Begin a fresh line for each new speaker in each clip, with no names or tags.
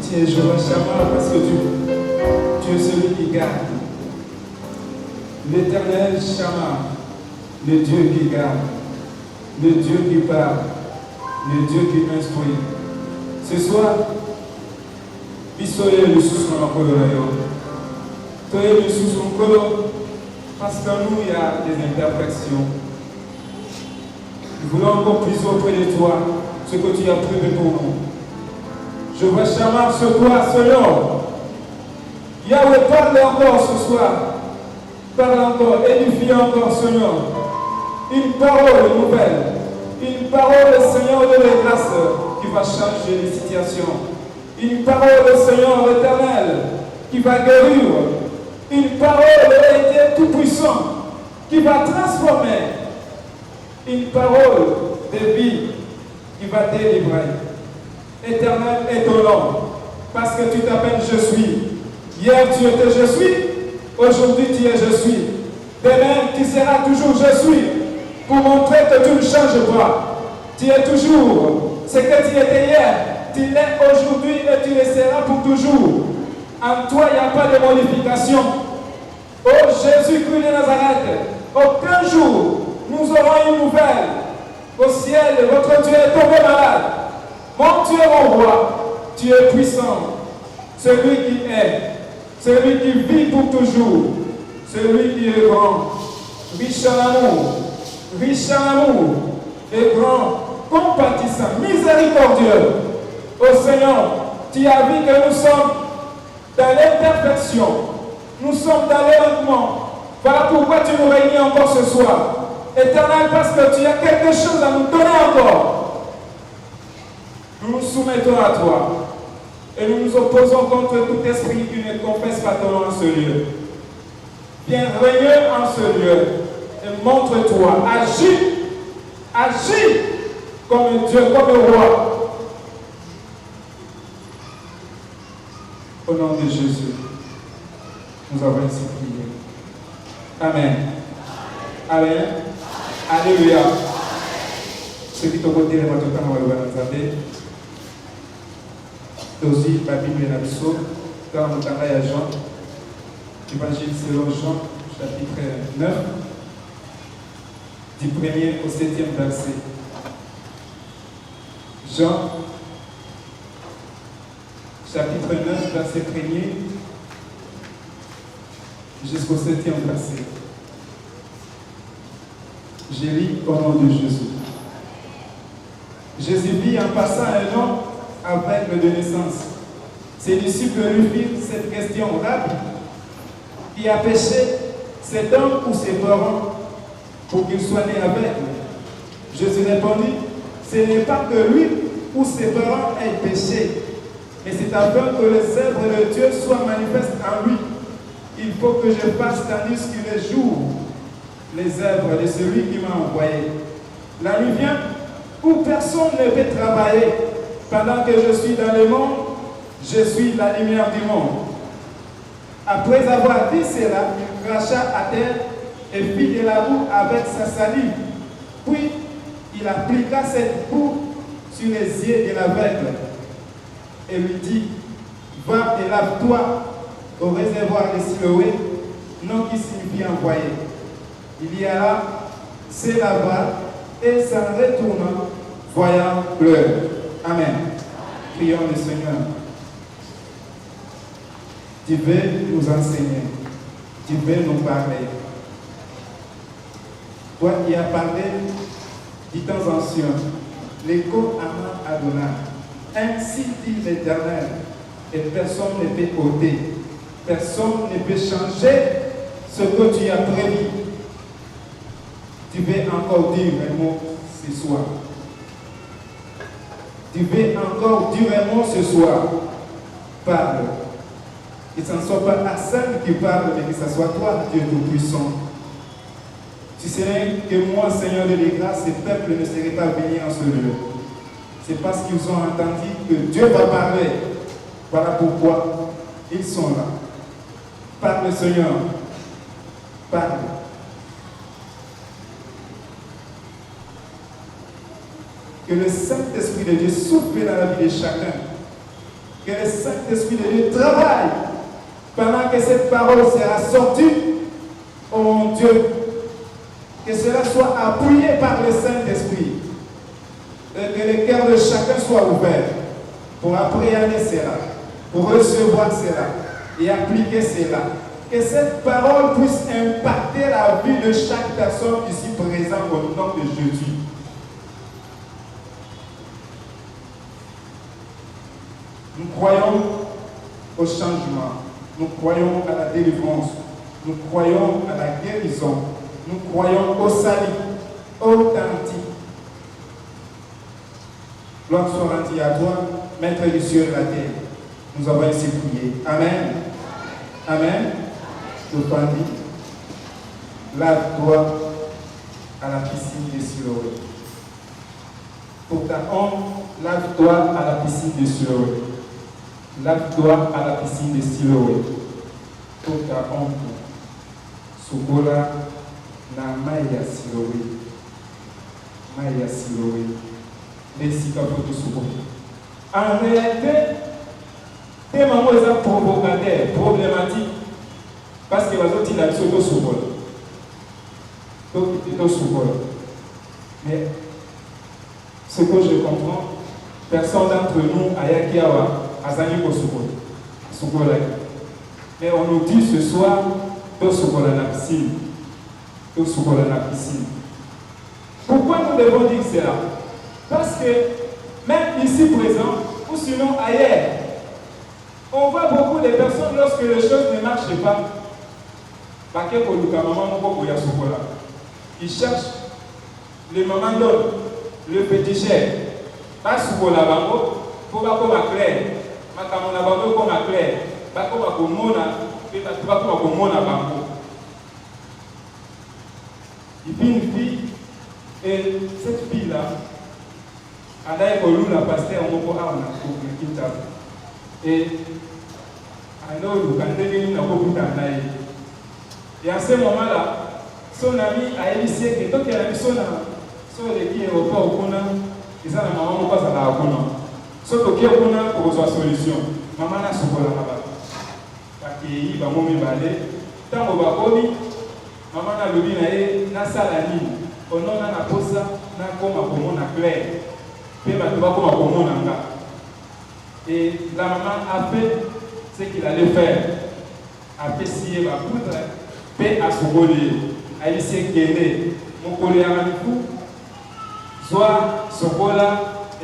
Tu es Jéhovah Shammah parce que tu es celui qui garde. L'Éternel Shammah, le Dieu qui garde, le Dieu qui parle, le Dieu qui instruit. Ce soir, Bissoye le sous son colo. Toye le sous son colo parce que nous, il y a des imperfections. Nous voulons encore plus auprès de toi ce que tu as prévu pour nous. Jéhovah Shammah, secours, Seigneur. Yahweh, parle encore ce soir. Parle encore, édifie encore, Seigneur. Une parole nouvelle. Une parole, Seigneur, de la grâce qui va changer les situations. Une parole, Seigneur éternel, qui va guérir. Une parole de Dieu tout-puissant qui va transformer. Une parole de vie qui va délivrer. Éternel est ton nom, parce que tu t'appelles Je suis. Hier tu étais Je suis, aujourd'hui tu es Je suis. Demain tu seras toujours Je suis, pour montrer que tu ne changes pas. Tu es toujours ce que tu étais hier, tu l'es aujourd'hui et tu le seras pour toujours. En toi il n'y a pas de modification. Oh Jésus-Christ de Nazareth, aucun jour nous aurons une nouvelle. Au ciel, votre Dieu est tombé malade. Mon Dieu, mon roi, tu es puissant. Celui qui est, celui qui vit pour toujours, celui qui est grand, riche en amour, et grand, compatissant, miséricordieux. Ô Seigneur, tu as vu que nous sommes dans l'imperfection, nous sommes dans l'éreintement. Voilà pourquoi tu nous réunis encore ce soir. Éternel, parce que tu as quelque chose à nous donner encore. Nous nous soumettons à toi et nous nous opposons contre tout esprit qui ne confesse pas ton nom en ce lieu. Viens régner en ce lieu et montre-toi. Agis comme Dieu, comme roi. Au nom de Jésus, nous avons ainsi prié. Amen. Amen. Alléluia. Ceux qui t'ont côté, les matins, on va le regarder. Aussi, la Bible est dans le psaume, quand on entend à Jean, Évangile selon Jean, chapitre 9, du 1er au 7e verset. Jean, chapitre 9, verset 1er, jusqu'au 7e verset. Je lis au nom de Jésus. Jésus vit en passant un homme aveugle de naissance. Ses disciples lui firent cette question rapide. Qui a péché, cet homme ou ses parents, pour qu'il soit né aveugle? Jésus répondit, ce n'est pas que lui ou ses parents aient péché, mais c'est afin que les œuvres de Dieu soient manifestes en lui. Il faut que je fasse tandis qu'il est jour les œuvres de celui qui m'a envoyé. La nuit vient où personne ne peut travailler. Pendant que je suis dans le monde, je suis la lumière du monde. Après avoir dit cela, il cracha à terre et fit de la boue avec sa salive. Puis, il appliqua cette boue sur les yeux de l'aveugle et lui dit, va et lave-toi au réservoir de Siloé, nom qui signifie envoyé. Il y alla, se lava et s'en retournant, voyant pleurer. Amen. Prions le Seigneur. Tu veux nous enseigner. Tu veux nous parler. Toi qui as parlé du temps ancien, l'écho ama Adonai. Ainsi dit l'Éternel, et personne ne peut ôter, personne ne peut changer ce que tu as prévu. Tu veux encore dire un mot ce soir. Tu veux encore dire un mot ce soir. Parle. Que ce ne soit pas Hassan qui parle, mais que ce soit toi, Dieu Tout-Puissant. Si ce n'est que moi, Seigneur de grâce, ce peuple ne serait pas venu en ce lieu. C'est parce qu'ils ont entendu que Dieu va parler. Voilà pourquoi ils sont là. Parle, Seigneur. Parle. Que le Saint-Esprit de Dieu souffle dans la vie de chacun. Que le Saint-Esprit de Dieu travaille pendant que cette parole sera sortie. Oh mon Dieu, que cela soit appuyé par le Saint-Esprit. Et que le cœur de chacun soit ouvert pour appréhender cela, pour recevoir cela et appliquer cela. Que cette parole puisse impacter la vie de chaque personne ici présente au nom de Jésus. Nous croyons au changement, nous croyons à la délivrance, nous croyons à la guérison, nous croyons au salut authentique. Gloire soit rendue à toi, Maître du ciel et de la terre. Nous avons ainsi prié. Amen. Amen. Je t'en dis, lave-toi à la piscine de Siloé. Pour ta honte, lave-toi à la piscine de Siloé. Lave-toi à la piscine de Siloé. Pour ta honte, Sukola na Maya Siloé. Maya Siloé. Merci pour tout ce en réalité, tes mamans sont provocateurs, problématiques. Parce que les autres, ils ont tout sous bol. Mais ce que je comprends, personne d'entre nous a yakiawa azani ko sous bol. Mais on nous dit ce soir, tout sous bol à la piscine. Tout sous bol à la piscine. Pourquoi nous devons dire cela? Parce que même ici présent, ou sinon ailleurs, on voit beaucoup de personnes lorsque les choses ne marchent pas. Ils cherchent le maman d'homme, le petit chef. Pas sous la bango, pour pas comme clair. Ma camona bango comme clair. Pas comme mona, peut-être pas comme mona bango. Il vit une fille, et cette fille-là, elle a évolué la pasteur en moko a na kinta. Et alors, quand elle n'a pas pu t'en. Et à ce moment-là, son ami a initié que tant qu'elle a mis son qui est au port au Kona, ils ont la maman pas à la Kona. Sauf que Kona pour sa solution. Maman n'a pas là-bas. Parce qu'il va m'emmener balai. Tant qu'on va commis, maman n'a le bien n'a salani. On a la posa, n'a comme à comment à clair. Puis ma tu vas comme à comment à. Et la maman a fait ce qu'il allait faire. A fait scier ma poudre. Paix à ce volet, à l'issue qui est né, mon collègue à Manikou, soit ce volet,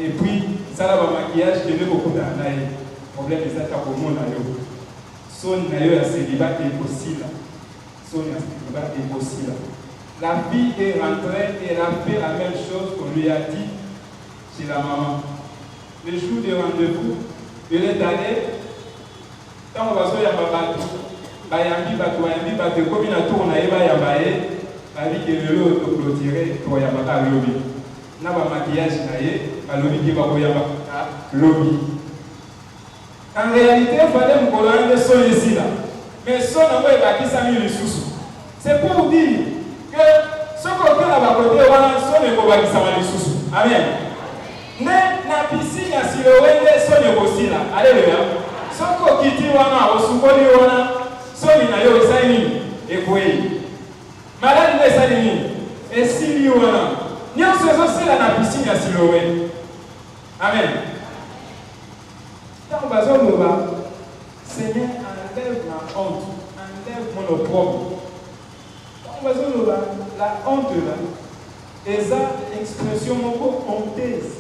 et puis ça va maquillage qui est beaucoup d'anaïs. Problème de ça, pour mon aïe. Son aïe à célibat est possible. Son célibat est possible. La fille est rentrée et elle a fait la même chose qu'on lui a dit chez la maman. Le jour du rendez-vous, elle est allée, quand on va se faire un bayambi bato komi na tour na yeba ya bae bali ke lelo to clôturer to ya baka lobi na ba maquillage na ye balobi ke ba ko ya baka lobi. En réalité fallait me coller son ici là mais son na moi ba ki sami lisusu. C'est pour dire que ce côté là ba côté wana son ne ko ba ki sami lisusu. Amen. Ne na piscine ya Siloé son ne ko sila. Alléluia. Son ko kiti wana osukoli wana Soni na yo esani ekwei. Maladi na esani ni. Esili wana. Nyonso ezosila na piscine ya Siloé. Amen. Tant bazo loba, Seigneur, enlève ma honte, enlève mon opprobre. Tant bazo loba, la honte là, eza expression moko honteuse.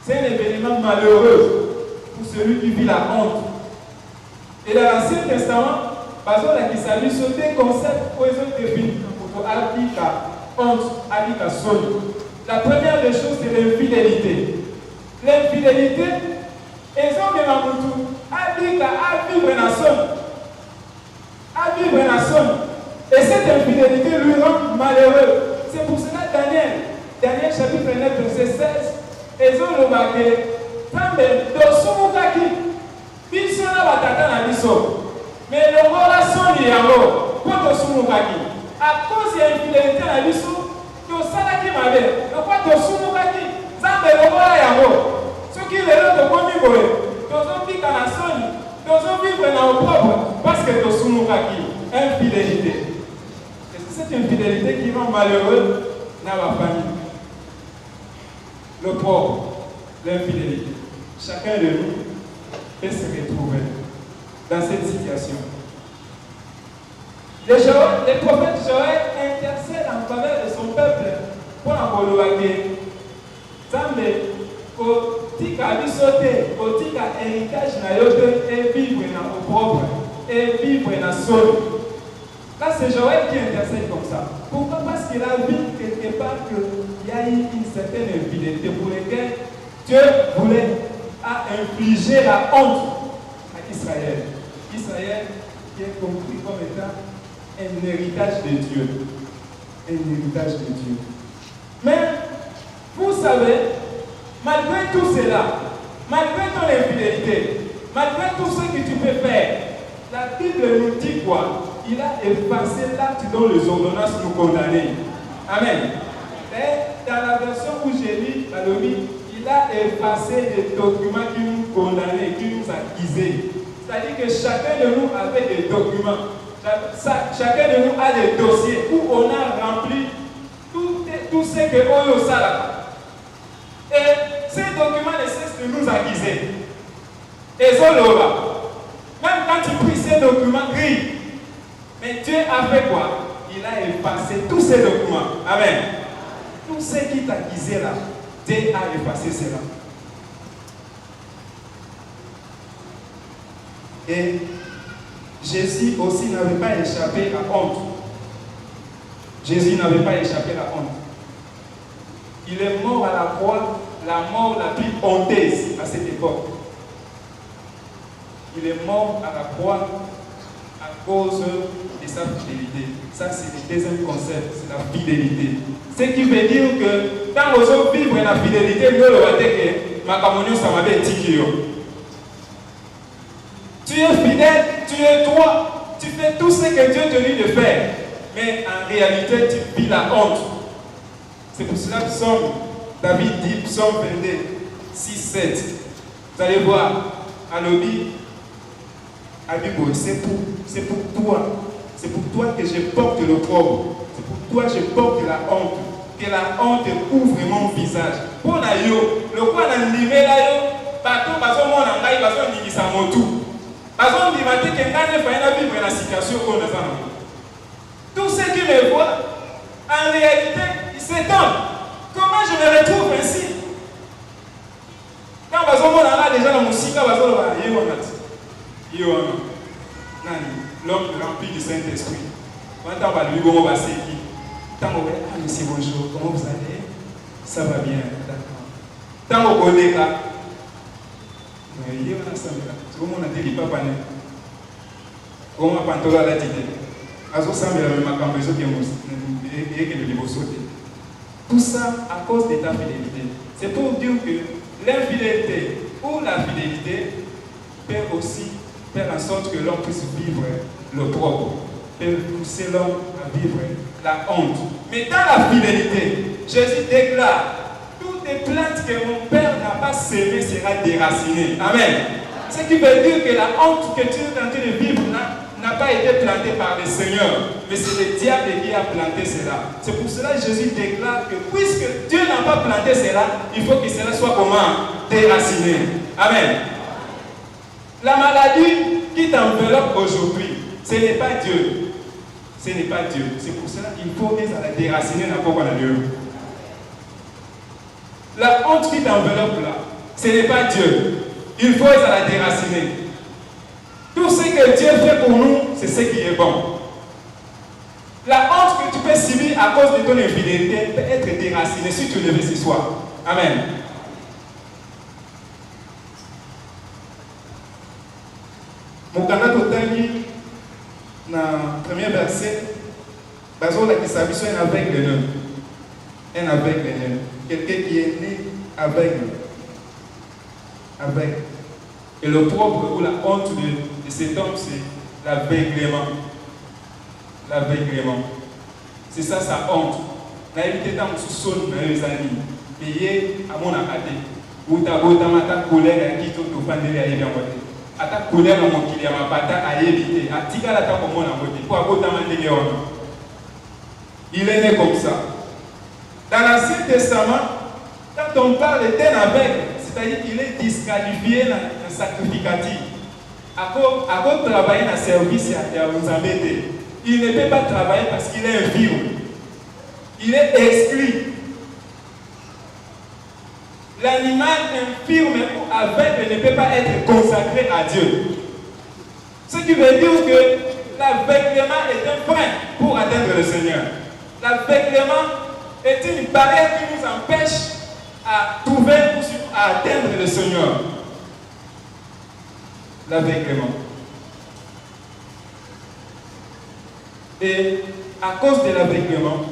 C'est un événement malheureux pour celui qui vit la honte. Et dans l'Ancien Testament, qui s'allie sur des concepts où ils ont défini pour appliquer honte, appliquer son. La première des choses, c'est l'infidélité. L'infidélité, ils ont même tout appliquer à vivre dans son. À vivre dans son. Et cette infidélité lui rend malheureux. C'est pour cela Daniel chapitre 9, verset 16, ils ont remarqué, biso na batata na biso mais longola soni yango po tosumukaki à cause ya infidélité na biso tosalaki mabe lokwa tosumukaki nzambe longola yango soki lelo tokomi boye Nous vivre dans la zone, nous vivre dans le propre, parce que nous sommes infidélité. Et c'est cette infidélité qui rend malheureux dans la famille. Le propre, l'infidélité. Chacun de nous peut se retrouver dans cette situation. Le prophète Joël intercède en faveur de son peuple pour l'envoyer. Zambe, kotika bisote, kotika héritage na yote et vivre dans le propre, et vivre dans son. Là, c'est Joël qui intercède comme ça. Pourquoi? Parce qu'il a vu quelque part qu'il y a eu une certaine infidélité pour laquelle Dieu voulait infliger la honte à Israël. Israël qui est compris comme étant un héritage de Dieu. Un héritage de Dieu. Mais, vous savez, malgré tout cela, malgré ton infidélité, malgré tout ce que tu peux faire, la Bible nous dit quoi? Il a effacé l'acte dont les ordonnances nous condamnaient. Amen. Et dans la version où j'ai lu, il a effacé les documents qui nous condamnaient, qui nous accusaient. C'est-à-dire que chacun de nous avait des documents. Chacun de nous a des dossiers où on a rempli tout ce que Oyo Sala. Et ces documents ne cessent de nous accuser. Et Zoloba, même quand tu pries ces documents gris, mais Dieu a fait quoi? Il a effacé tous ces documents. Amen. Tout ce qui t'accusait là, Dieu a effacé cela. Et Jésus aussi n'avait pas échappé à la honte. Jésus n'avait pas échappé à la honte. Il est mort à la croix, la mort la plus honteuse à cette époque. Il est mort à la croix à cause de sa fidélité. Ça, c'est le deuxième concept, c'est la fidélité. Ce qui veut dire que quand vous autres vivre la fidélité, nous le que ma communion, ça m'avait dit. Tu es fidèle, tu es toi, tu fais tout ce que Dieu te dit de faire. Mais en réalité, tu vis la honte. C'est pour cela que David dit, psaume 22, 6, 7. Vous allez voir, à l'objet, c'est pour toi. C'est pour toi que je porte le propre. C'est pour toi que je porte la honte. Que la honte couvre mon visage. Pour la yo, le quoi dans le niveau là yo, partout, parce que mon engaï, parce qu'on dit ça mon tout. Parce qu'on dit que quand on fait vivre la situation qu'on a dans. Tout ce qui me voit, en réalité, il s'étonne. Comment je me retrouve ainsi? Quand on a déjà dans mon musique, on a l'homme rempli du Saint-Esprit. Quand on va lui dire, monsieur, bonjour, comment vous allez? Ça va bien, d'accord. Tant qu'on connaît là, il y a un ensemble là. C'est comme on a dit, papa, comment on a pantola la tête. Azo semble la même campagne que le niveau sauté. Tout ça à cause de ta fidélité. C'est pour dire que l'infidélité ou la fidélité peut aussi faire en sorte que l'homme puisse vivre le propre, peut pousser l'homme à vivre la honte. Mais dans la fidélité, Jésus déclare, toutes les plantes que mon Père n'a pas semées sera déracinées. Amen. Ce qui veut dire que la honte que tu es en train de vivre n'a pas été plantée par le Seigneur, mais c'est le diable qui a planté cela. C'est pour cela que Jésus déclare que puisque Dieu n'a pas planté cela, il faut que cela soit comment? Déraciné. Amen. La maladie qui t'enveloppe aujourd'hui, ce n'est pas Dieu. Ce n'est pas Dieu. C'est pour cela qu'il faut la déraciner dans le Dieu. La honte qui t'enveloppe là, ce n'est pas Dieu. Il faut la déraciner. Tout ce que Dieu fait pour nous, c'est ce qui est bon. La honte que tu peux subir à cause de ton infidélité peut être déracinée si tu le veux ce soir. Amen. Mon canal total, dans le premier verset, qui s'habille sur un aveugle. Un aveugle. Quelqu'un qui est né aveugle. Aveugle. Et le propre ou la honte de cet homme, c'est l'aveuglement. L'aveuglement. C'est ça sa honte. N'a évité tant de sous-sol, mais les amis. Payé à mon acadé. Ou ta colère qui tout au pandé à l'évian côté. À ta colère à mon qu'il y a ma pata à éviter. À tika la ta comme on a voté. Pour avoir ta il est né comme ça. Dans l'Ancien Testament, quand on parle d'un aveugle, c'est-à-dire qu'il est disqualifié dans le sacrificatif. À cause de travailler dans le service à vous embêter. Il ne peut pas travailler parce qu'il est infirme. Il est exclu. L'animal infirme ou aveugle ne peut pas être consacré à Dieu. Ce qui veut dire que l'aveuglement est un frein pour atteindre le Seigneur. L'aveuglement est une barrière qui nous empêche à trouver ou à atteindre le Seigneur. L'aveuglement. Et à cause de l'aveuglement,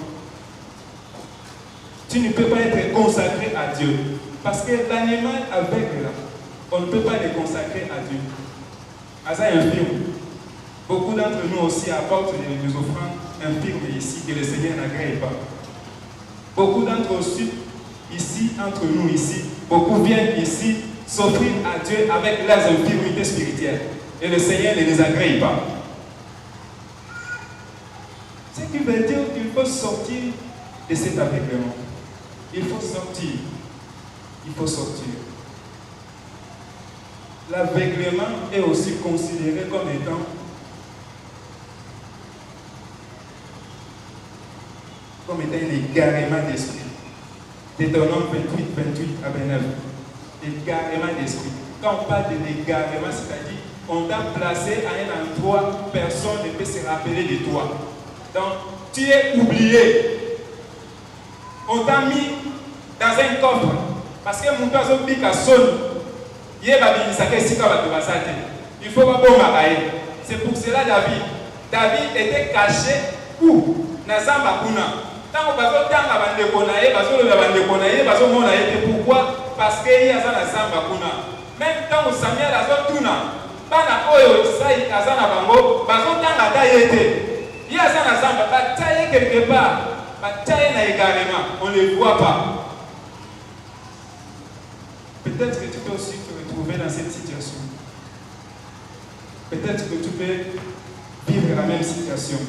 tu ne peux pas être consacré à Dieu. Parce que l'animal aveugle, on ne peut pas le consacrer à Dieu. Asa est infirme. Beaucoup d'entre nous aussi apportent des offrandes infirmes ici que le Seigneur n'agrée pas. Beaucoup d'entre aussi, ici, entre nous ici, beaucoup viennent ici s'offrir à Dieu avec leurs infirmités spirituelles. Et le Seigneur ne les agrée pas. Ce qui veut dire qu'il faut sortir de cet aveuglement. Il faut sortir. Il faut sortir. L'aveuglement est aussi considéré comme étant l'égarement d'esprit. Deutéronome 28, 28 à 29. L'égarement d'esprit. Quand on parle de l'égarement, c'est-à-dire on t'a placé à un endroit, personne ne peut se rappeler de toi. Donc, tu es oublié. On t'a mis dans un coffre. Parce que mon père a dit qu'à son, il faut pas bon magaï. C'est pour cela David était caché où? Nazamba Kuna. Tant que bazo tanga bande konaye, bazo le bande konaye, bazo mona était pourquoi? Parce que il y a ça Nazamba Kuna. Même quand Samuel a zo tuna, bana oyo sai azana bango, bazo tanga ta yete. Il y a ça Nazamba, bataille quelque part, bataille na également, on ne le voit pas. Peut-être que tu peux aussi te retrouver dans cette situation. Peut-être que tu peux vivre la même situation.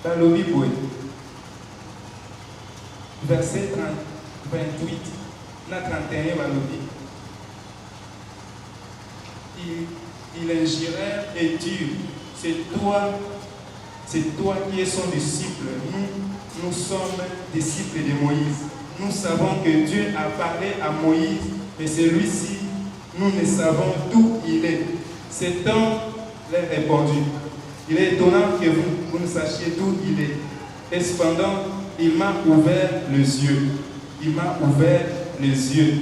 Dans le Bible, verset 28, 31, il ingirait et dit, c'est toi qui es son disciple. Nous sommes disciples de Moïse. Nous savons que Dieu a parlé à Moïse, mais celui-ci, nous ne savons d'où il est. Cet homme leur répondu. Il est étonnant que vous ne sachiez d'où il est. Et cependant, il m'a ouvert les yeux. Il m'a ouvert les yeux.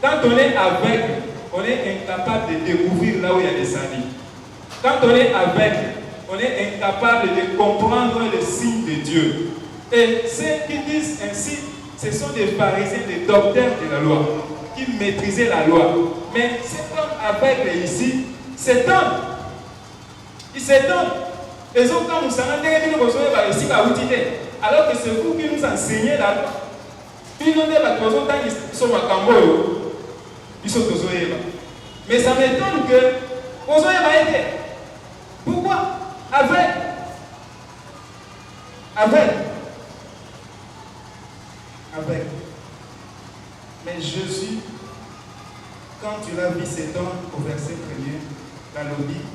Quand on est aveugle, on est incapable de découvrir là où il y a des salis. Quand on est aveugle, on est incapable de comprendre les signes de Dieu. Et ceux qui disent ainsi, ce sont des pharisiens, des docteurs de la loi, qui maîtrisaient la loi. Mais cet homme aveugle ici, cet homme, il s'étonne. Les autres, quand nous savons, alors que c'est vous qui nous enseignez la loi. Mais ça m'étonne que vous avez été. Pourquoi? Avec. Mais Jésus, quand tu l'as vu cet homme au verset 1er, dans le Bible,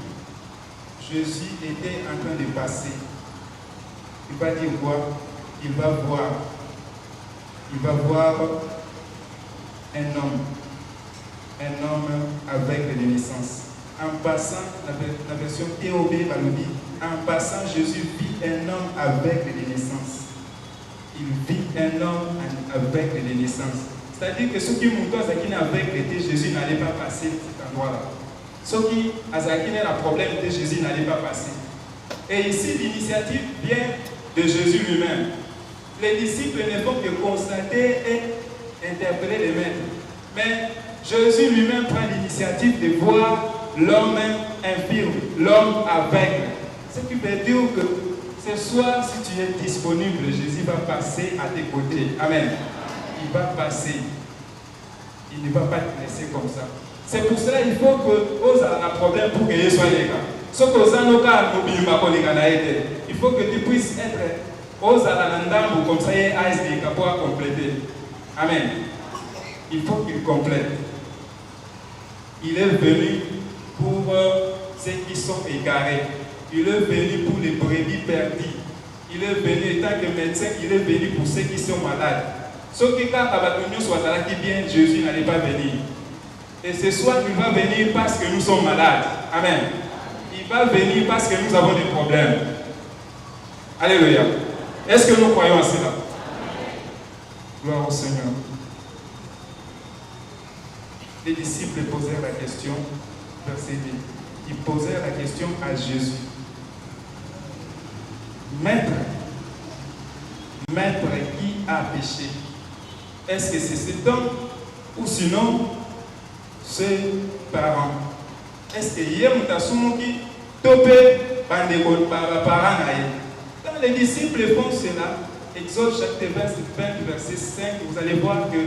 Jésus était en train de passer. Il va dire quoi? Il va voir un homme avec des naissances. En passant, la version TOB va le dire, en passant, Jésus vit un homme avec des naissances. Il vit un homme avec des naissances. C'est-à-dire que ceux qui montent à Zakine avec l'été, Jésus n'allait pas passer cet endroit-là. Ceux qui à Zakine a problème de Jésus n'allait pas passer. Et ici, l'initiative vient de Jésus lui-même. Les disciples ne font que constater et interpeller les maîtres. Mais Jésus lui-même prend l'initiative de voir l'homme infirme, l'homme aveugle. Ce qui veut dire que
Ce soir, si tu es disponible, Jésus va passer à tes côtés. Amen. Il va passer. Il ne va pas te laisser comme ça. C'est pour cela qu'il faut que vous ayez un problème pour que Jésus soit les gars. Ce que vous avez, il faut que tu puisses être aux alandambou comme ça, il pour compléter. Amen. Il faut qu'il complète. Il est venu pour ceux qui sont égarés. Il est venu pour les brebis perdues. Il est venu, étant que médecin, il est venu pour ceux qui sont malades. Ceux qui, quand Abatonio soit là qui vient, Jésus n'allait pas venir. Et ce soir, il va venir parce que nous sommes malades. Amen. Il va venir parce que nous avons des problèmes. Alléluia. Est-ce que nous croyons à cela? Gloire au Seigneur. Les disciples posèrent la question, verset 10. Ils posèrent la question à Jésus. Maître, qui a péché? Est-ce que c'est cet homme ou sinon ses parents? Est-ce que hier nous avons topé par les parents? Quand les disciples font cela, Exode chapitre 20, verset 5, vous allez voir que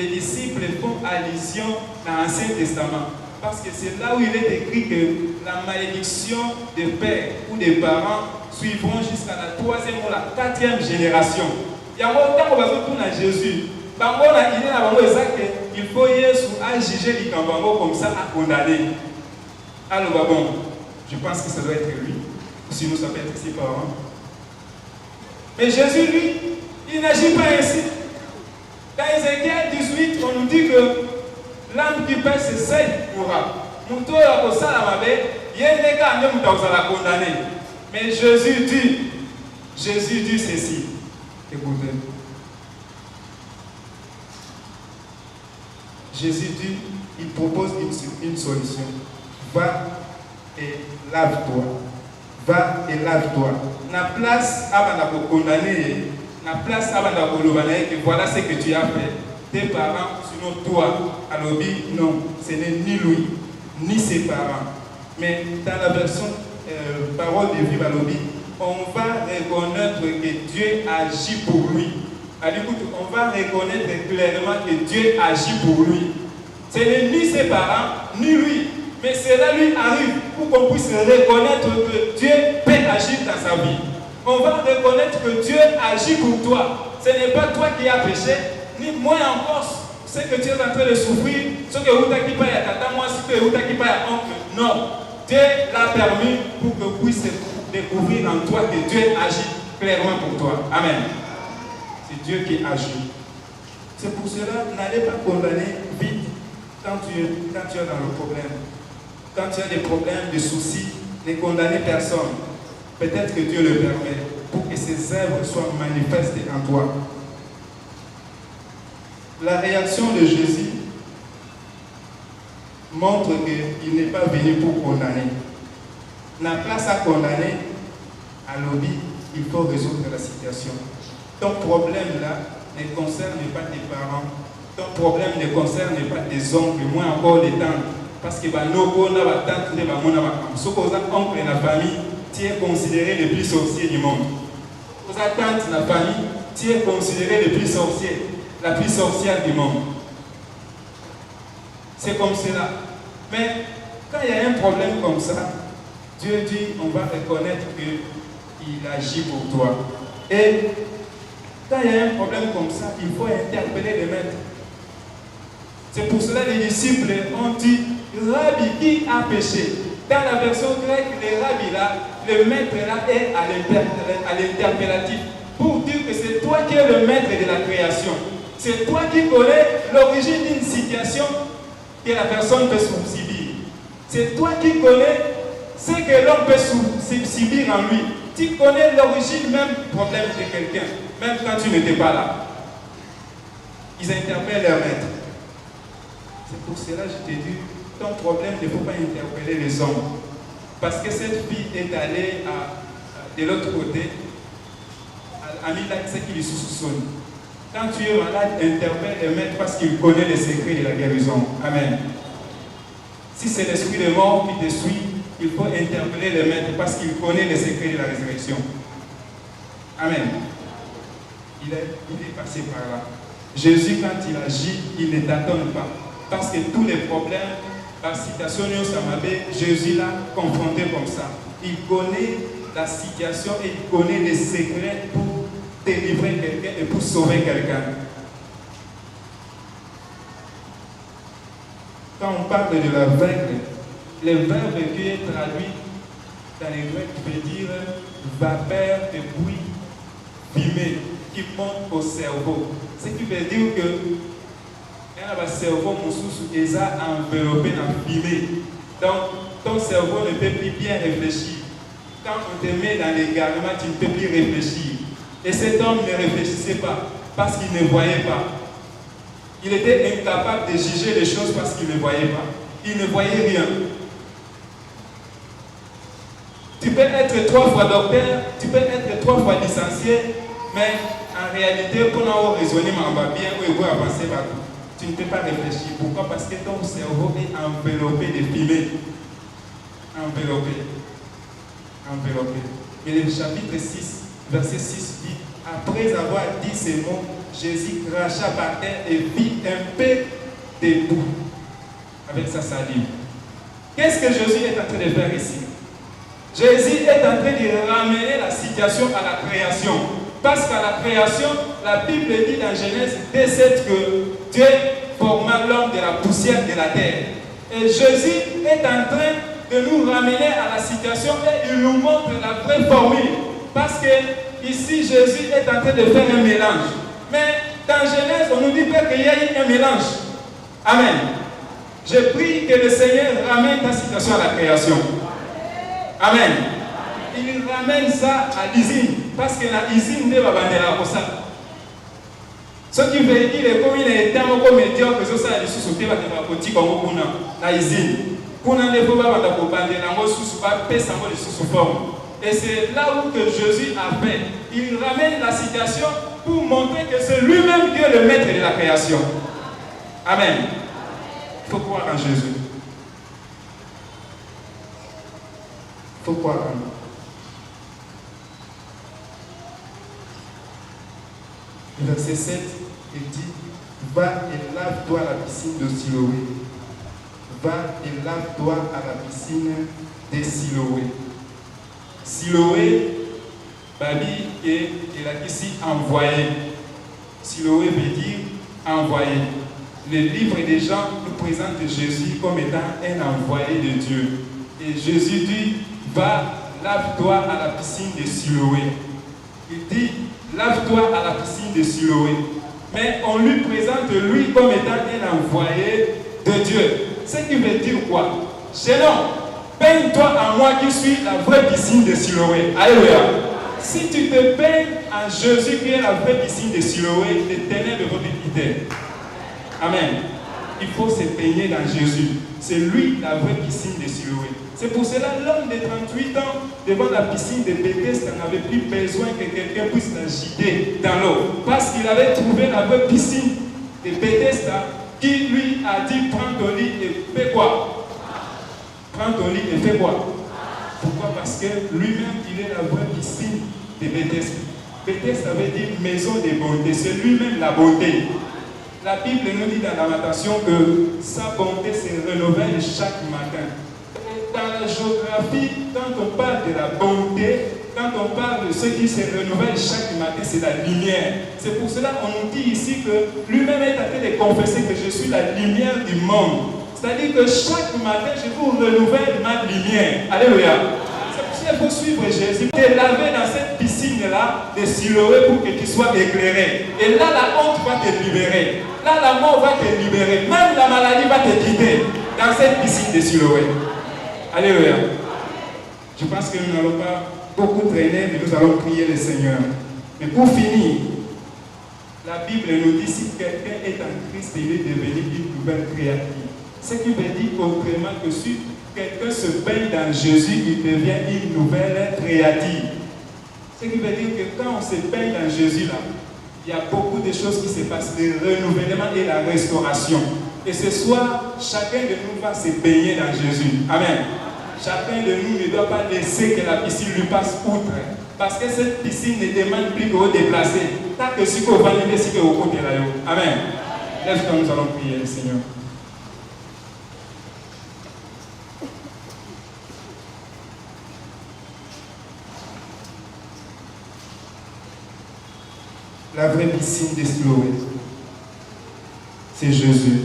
les disciples font allusion dans l'Ancien Testament. Parce que c'est là où il est écrit que la malédiction des pères ou des parents suivront jusqu'à la 3e ou la 4e génération. Il y a un temps où on va retourner à Jésus. Il faut juger les cambango comme ça, à condamner. Alors, bon, je pense que ça doit être lui. Sinon, ça peut être ses parents. Mais Jésus, lui, il n'agit pas ainsi. Dans Ézéchiel 18, on nous dit que l'âme qui pèse ses seins mourra. Mais Jésus dit ceci. Écoutez. Jésus dit, il propose une solution. Va et lave-toi. Va et lave-toi. Na place avant de condamner, na place avant de condamner, que voilà ce que tu as fait. Tes parents, sinon toi, à l'objet, non, ce n'est ni lui, ni ses parents. Mais dans la version parole de vie à l'objet, on va reconnaître que Dieu agit pour lui. Alors, écoute, on va reconnaître clairement que Dieu agit pour lui. Ce n'est ni ses parents, ni lui. Mais cela lui arrive pour qu'on puisse reconnaître que Dieu peut agir dans sa vie. On va reconnaître que Dieu agit pour toi. Ce n'est pas toi qui as péché, ni moi encore ce que tu es en train de souffrir, ce que vous t'avez pas à tata, moi ce que vous t'avez pas à oncle. Non. Dieu l'a permis pour que vous puissiez découvrir en toi que Dieu agit clairement pour toi. Amen. C'est Dieu qui agit. C'est pour cela, n'allez pas condamner vite quand tu es dans le problème. Quand tu as des problèmes, des soucis, ne condamner personne. Peut-être que Dieu le permet pour que ses œuvres soient manifestées en toi. La réaction de Jésus montre qu'il n'est pas venu pour condamner. La place à condamner, à l'objet, il faut résoudre la situation. Ton problème là ne concerne pas tes parents. Ton problème ne concerne pas tes oncles, moins encore des tantes. Parce que nos tante de ce qu'on a oncle dans la famille, tu es considéré le plus sorcier du monde. Aux tantes dans la famille, tu es considéré le plus sorcier, la plus sorcière du monde. C'est comme cela. Mais quand il y a un problème comme ça, Dieu dit, on va reconnaître qu'il agit pour toi. Et quand il y a un problème comme ça, il faut interpeller le maître. C'est pour cela que les disciples ont dit, Rabbi, qui a péché? Dans la version grecque, le Rabbi là, le maître là est à l'interpellatif. Pour dire que c'est toi qui es le maître de la création. C'est toi qui connais l'origine d'une situation que la personne peut subir. C'est toi qui connais ce que l'homme peut subir en lui. Tu connais l'origine même du problème de quelqu'un, même quand tu n'étais pas là. Ils interpellent leur maître. C'est pour cela que je te dis, ton problème ne faut pas interpeller les hommes. Parce que cette fille est allée de l'autre côté, à Milan, c'est qui lui soupçonne. Quand tu es malade, interpelle le maître parce qu'il connaît les secrets de la guérison. Amen. Si c'est l'esprit de mort qui te suit, il faut interpeller le maître parce qu'il connaît les secrets de la résurrection. Amen. Il est passé par là. Jésus, quand il agit, il ne t'attend pas. Parce que tous les problèmes, la situation, Jésus l'a confronté comme ça. Il connaît la situation et il connaît les secrets pour délivrer quelqu'un et pour sauver quelqu'un. Quand on parle de l'aveugle, le verbe qui est traduit dans les Grecs veut dire vapeur de bruit fumé qui monte au cerveau. Ce qui veut dire que le cerveau est enveloppé dans la fumée. Donc, ton cerveau ne peut plus bien réfléchir. Quand on te met dans l'égarement, tu ne peux plus réfléchir. Et cet homme ne réfléchissait pas parce qu'il ne voyait pas. Il était incapable de juger les choses parce qu'il ne voyait pas. Il ne voyait rien. Tu peux être 3 fois docteur, tu peux être 3 fois licencié, mais en réalité, pour nous raisonner, bien, ou avancer partout, tu ne peux pas réfléchir. Pourquoi? Parce que ton cerveau est enveloppé de fumée. Enveloppé. Et le chapitre 6, verset 6 dit, après avoir dit ces mots, Jésus cracha par terre et vit un peu de boue avec sa salive. Qu'est-ce que Jésus est en train de faire ici? Jésus est en train de ramener la situation à la création. Parce qu'à la création, la Bible dit dans Genèse 2:7 que Dieu forma l'homme de la poussière de la terre. Et Jésus est en train de nous ramener à la situation et il nous montre la vraie formule. Parce que ici, Jésus est en train de faire un mélange. Mais dans Genèse, on nous dit pas qu'il y a eu un mélange. Amen. Je prie que le Seigneur ramène ta situation à la création. Amen. Il ramène ça à l'usine. Parce que la usine ne va pas vendre ça. Ce qui veut dire que comme il est tellement médiocre, que ça a des sous-sautés, il va être petit comme la usine. Pour ne pas vendre les sous-formes. Et c'est là où que Jésus a fait. Il ramène la situation pour montrer que c'est lui-même qui est le maître de la création. Amen. Il faut croire en Jésus. Il faut croire en lui. Le verset 7, il dit, va et lave-toi à la piscine de Siloé. Va et lave-toi à la piscine de Siloé. Siloé, Babi et il a ici envoyé. Siloé veut dire envoyé. Le livre des gens nous présente Jésus comme étant un envoyé de Dieu. Et Jésus dit, va, lave-toi à la piscine de Siloé. Il dit, lave-toi à la piscine de Siloé. Mais on lui présente lui comme étant un envoyé de Dieu. Ce qui veut dire quoi? Chénon, baigne-toi en moi qui suis la vraie piscine de Siloé. Alléluia. Si tu te baignes en Jésus qui est la vraie piscine de Siloé, l'Éternel de votre quitter. Amen. Il faut se baigner dans Jésus. C'est lui la vraie piscine de Siloé. C'est pour cela l'homme de 38 ans devant la piscine de Bethesda n'avait plus besoin que quelqu'un puisse la jeter dans l'eau. Parce qu'il avait trouvé la vraie piscine de Bethesda qui lui a dit prends ton lit et fais quoi? Prends ton lit et fais quoi? Pourquoi? Parce que lui-même il est la vraie piscine de Bethesda. Bethesda veut dire maison de bonté. C'est lui-même la bonté. La Bible nous dit dans Lamentation que sa bonté se renouvelle chaque matin. Dans la géographie, quand on parle de la bonté, quand on parle de ce qui se renouvelle chaque matin, c'est la lumière. C'est pour cela qu'on nous dit ici que lui-même est en train de confesser que je suis la lumière du monde. C'est-à-dire que chaque matin, je vous renouvelle ma lumière. Alléluia. C'est pour cela qu'il faut suivre Jésus. Te laver dans cette piscine-là de Siloé pour que tu sois éclairé. Et là, la honte va te libérer. Là, la mort va te libérer. Même la maladie va te quitter dans cette piscine de Siloé. Alléluia. Je pense que nous n'allons pas beaucoup traîner, mais nous allons prier le Seigneur. Mais pour finir, la Bible nous dit si quelqu'un est en Christ, il est devenu une nouvelle créature. Ce qui veut dire autrement que si quelqu'un se baigne dans Jésus, il devient une nouvelle créature. Ce qui veut dire que quand on se baigne dans Jésus, là, il y a beaucoup de choses qui se passent, le renouvellement et la restauration. Et ce soir, chacun de nous va se baigner dans Jésus. Amen. Chacun de nous ne doit pas laisser que la piscine lui passe outre. Parce que cette piscine ne demande plus que vous déplacer. Tant que si vous validez, si vous côté là. Amen. Lève-toi, nous allons prier, Seigneur. La vraie piscine de Siloé, c'est Jésus.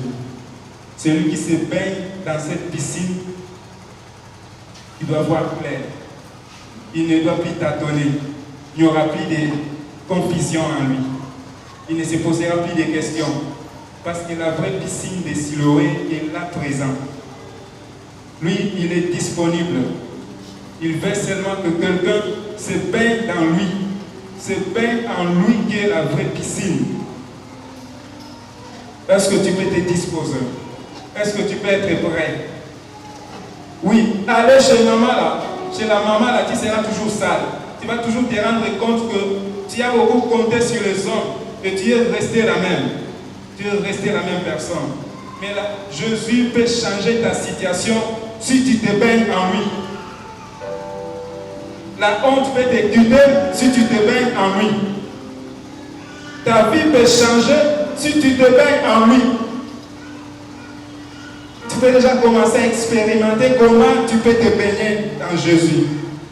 Celui qui se baigne dans cette piscine, il doit voir clair. Il ne doit plus tâtonner. Il n'y aura plus de confusion en lui. Il ne se posera plus de questions. Parce que la vraie piscine de Siloé est là présent. Lui, il est disponible. Il veut seulement que quelqu'un se baigne dans lui. Se baigne en lui qui est la vraie piscine. Est-ce que tu peux te disposer? Est-ce que tu peux être prêt? Oui, aller chez maman là, chez la maman là, tu seras toujours sale. Tu vas toujours te rendre compte que tu as beaucoup compté sur les hommes et tu es resté la même. Tu es resté la même personne. Mais là, Jésus peut changer ta situation si tu te baignes en lui. La honte peut te quitter si tu te baignes en lui. Ta vie peut changer si tu te baignes en lui. Tu peux déjà commencer à expérimenter comment tu peux te baigner dans Jésus.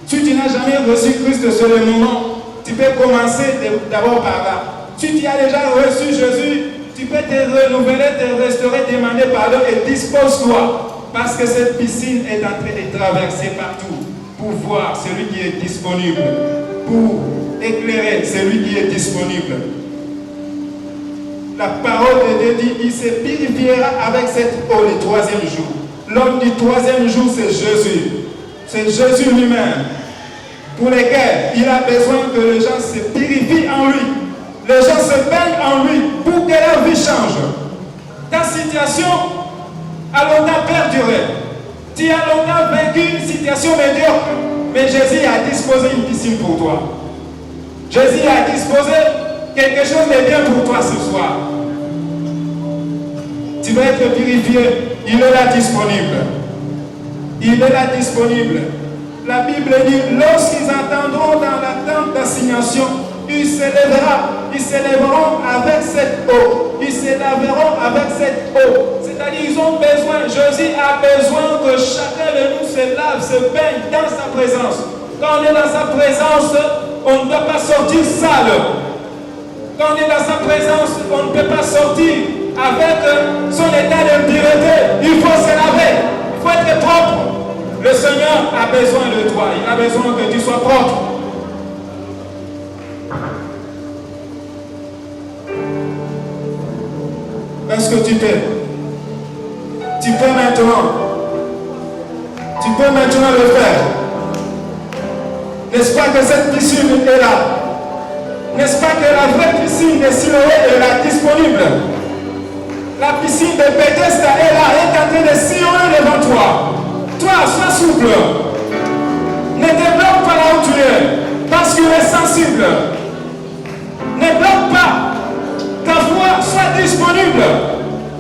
Si tu n'as jamais reçu Christ sur le moment, tu peux commencer d'abord par là. Si tu as déjà reçu Jésus, tu peux te renouveler, te restaurer, demander pardon et dispose-toi. Parce que cette piscine est en train de traverser partout. Pour voir celui qui est disponible, pour éclairer celui qui est disponible. La parole de Dieu dit, il se purifiera avec cette eau le troisième jour. L'homme du troisième jour, c'est Jésus. C'est Jésus lui-même. Pour lesquels il a besoin que les gens se purifient en lui. Les gens se baignent en lui pour que leur vie change. Ta situation a longtemps perduré. Tu as longtemps vécu une situation médiocre, mais Jésus a disposé une piscine pour toi. Jésus a disposé quelque chose de bien pour toi ce soir. Tu vas être purifié, il est là disponible. Il est là disponible. La Bible dit, lorsqu'ils attendront dans la tente d'assignation, ils s'élèveront avec cette eau. Ils s'élèveront avec cette eau. C'est-à-dire, ils ont besoin, Jésus a besoin que chacun de nous se lave, se baigne dans sa présence. Quand on est dans sa présence, on ne doit pas sortir sale. Quand on est dans sa présence, on ne peut pas sortir avec son état d'impureté. Il faut se laver, il faut être propre. Le Seigneur a besoin de toi, il a besoin que tu sois propre. Est-ce que tu peux? Tu peux maintenant. Tu peux maintenant le faire. N'est-ce pas que cette piscine est là? N'est-ce pas que la vraie piscine de Siloé est là, disponible? La piscine de Bethesda est là, est en train de sillonner devant toi. Toi, sois souple. Ne te bloque pas là où tu es, parce qu'il est sensible. Ne bloque pas. Ta foi soit disponible,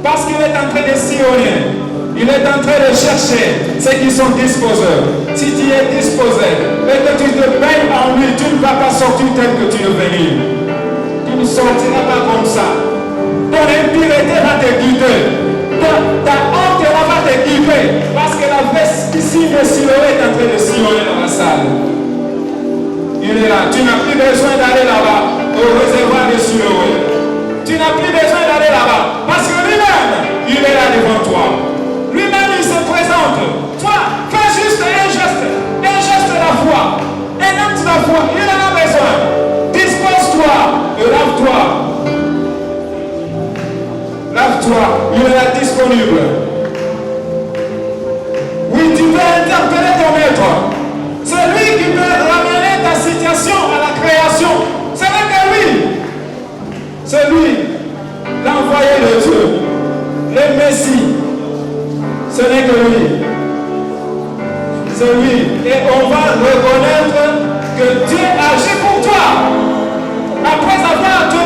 parce qu'il est en train de sillonner. Il est en train de chercher ceux qui sont disposés. Si tu es disposé et que tu te baignes en lui, tu ne vas pas sortir tel que tu es venu. Tu ne sortiras pas comme ça. Ton impureté va te guider. Ta honte va te guider. Parce que la piscine de Siloé est en train de sillonner dans la salle. Il est là. Tu n'as plus besoin d'aller là-bas au réservoir de Siloé. Tu n'as plus besoin d'aller là-bas. Parce que lui-même, il est là devant toi. Lui-même, il se présente. Toi, fais juste un geste de la foi. Un acte de la foi. Il en a besoin. Dispose-toi et lave-toi. Lave-toi. Il est là disponible. Oui, tu peux interpeller ton maître. C'est lui qui peut ramener ta situation à la création. Ce n'est que lui. C'est lui, l'envoyé de Dieu, le Messie. Ce n'est que lui. C'est lui. Et on va reconnaître que Dieu agit pour toi. Après avoir te